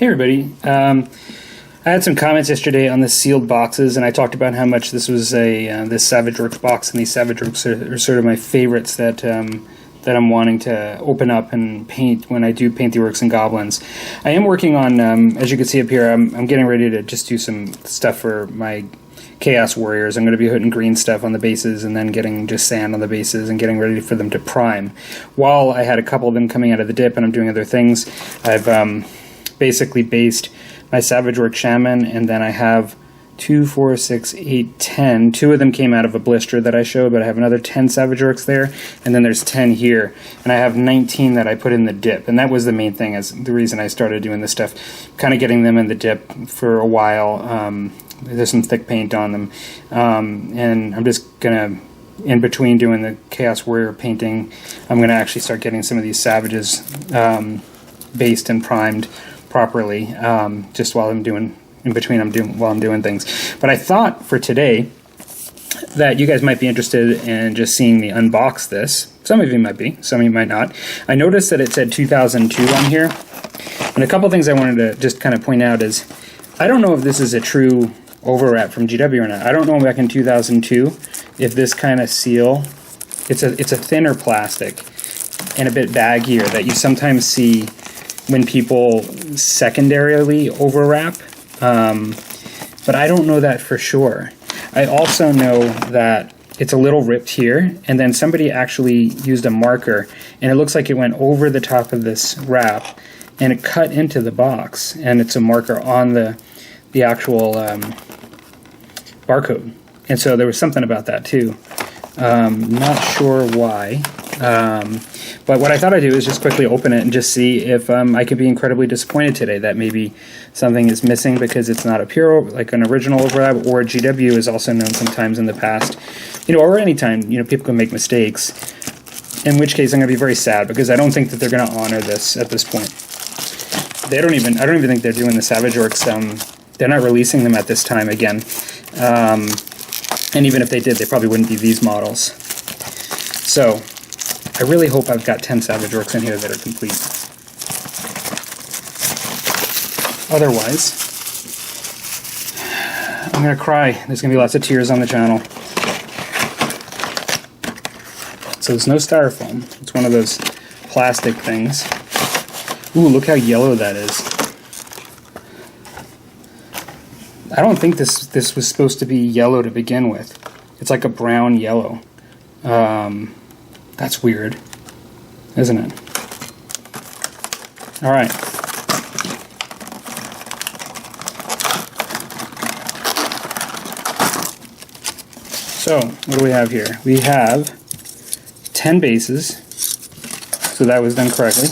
Hey everybody. I had some comments yesterday on the sealed boxes, and I talked about how much this was this Savage Orcs box, and these Savage Orcs are sort of my favorites that I'm wanting to open up and paint when I do paint the Orcs and Goblins. I am working on, as you can see up here, I'm getting ready to just do some stuff for my Chaos Warriors. I'm going to be putting green stuff on the bases and then getting just sand on the bases and getting ready for them to prime. While I had a couple of them coming out of the dip and I'm doing other things, I've basically based my Savage Orc Shaman, and then I have 2, 4, 6, 8, 10. 2 of them came out of a blister that I showed, but I have another 10 Savage Orcs there, and then there's 10 here. And I have 19 that I put in the dip, and that was the main thing, as the reason I started doing this stuff, kind of getting them in the dip for a while. There's some thick paint on them, and I'm just gonna, in between doing the Chaos Warrior painting, I'm gonna actually start getting some of these Savages based and primed properly, just while I'm doing, while I'm doing things. But I thought for today that you guys might be interested in just seeing me unbox this. Some of you might be, some of you might not. I noticed that it said 2002 on here, and a couple things I wanted to just kind of point out is, I don't know if this is a true overwrap from GW or not. I don't know back in 2002 if this kind of seal, it's a thinner plastic and a bit baggier that you sometimes see when people secondarily overwrap, but I don't know that for sure. I also know that it's a little ripped here, and then somebody actually used a marker, and it looks like it went over the top of this wrap, and it cut into the box, and it's a marker on the actual barcode. And so there was something about that too. Not sure why. But what I thought I'd do is just quickly open it and just see if I could be incredibly disappointed today that maybe something is missing because it's not a pure, like an original overlap, or GW is also known sometimes in the past, or anytime, people can make mistakes, in which case I'm going to be very sad because I don't think that they're going to honor this at this point. I don't even think they're doing the Savage Orcs, they're not releasing them at this time again. And even if they did, they probably wouldn't be these models. So I really hope I've got 10 Savage Orcs in here that are complete. Otherwise, I'm going to cry. There's going to be lots of tears on the channel. So there's no styrofoam. It's one of those plastic things. Ooh, look how yellow that is. I don't think this was supposed to be yellow to begin with. It's like a brown yellow. That's weird, isn't it? All right. So, what do we have here? We have 10 bases, so that was done correctly.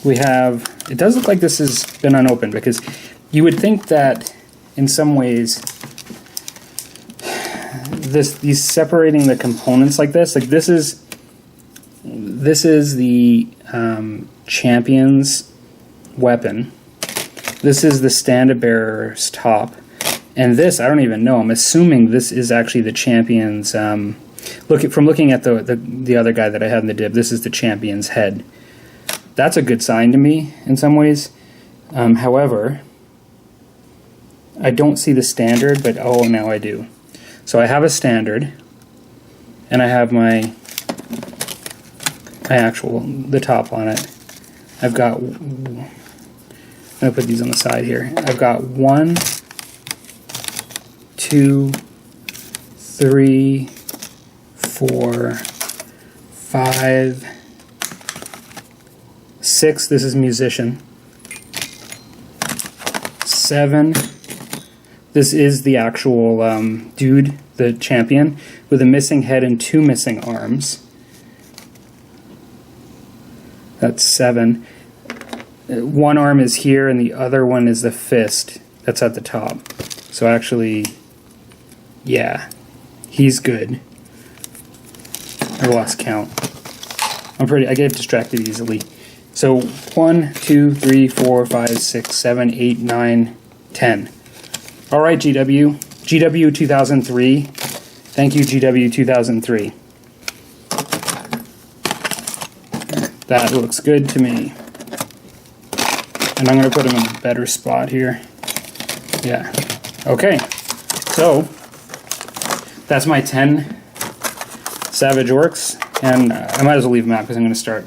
We have, it does look like this has been unopened, because you would think that in some ways these separating the components like this is the champion's weapon. This is the standard-bearer's top, and this I don't even know. I'm assuming this is actually the champion's. From looking at the other guy that I had in the dib, this is the champion's head. That's a good sign to me in some ways. However, I don't see the standard, but oh, now I do. So I have a standard, and I have the top on it. I've got, I'm going to put these on the side here. I've got 1, 2, 3, 4, 5, 6, this is musician, 7, this is the actual dude, the champion, with a missing head and 2 missing arms. That's 7. One arm is here and the other one is the fist. That's at the top. So actually, yeah, he's good. I lost count. I get distracted easily. So 1, 2, 3, 4, 5, 6, 7, 8, 9, 10. All right, GW 2003. Thank you, GW 2003. That looks good to me. And I'm going to put them in a better spot here. Yeah. Okay. So, that's my 10 Savage Orcs. And I might as well leave them out because I'm going to start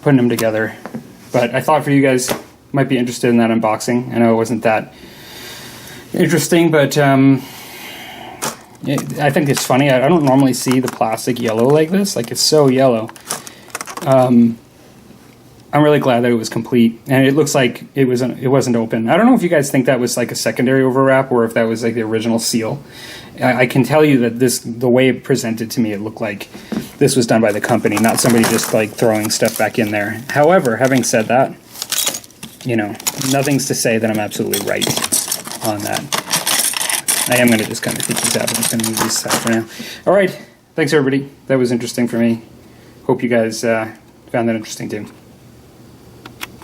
putting them together. But I thought for you guys might be interested in that unboxing. I know it wasn't that interesting, but I think it's funny. I don't normally see the plastic yellow like this. Like, it's so yellow. I'm really glad that it was complete, and it looks like it wasn't open. I don't know if you guys think that was like a secondary overwrap or if that was like the original seal. I can tell you that the way it presented to me, it looked like this was done by the company, not somebody just like throwing stuff back in there. However, having said that, you know, nothing's to say that I'm absolutely right on that. I am going to just kind of take these out. I'm just going to move these out for now. All right, thanks everybody. That was interesting for me. Hope you guys found that interesting too.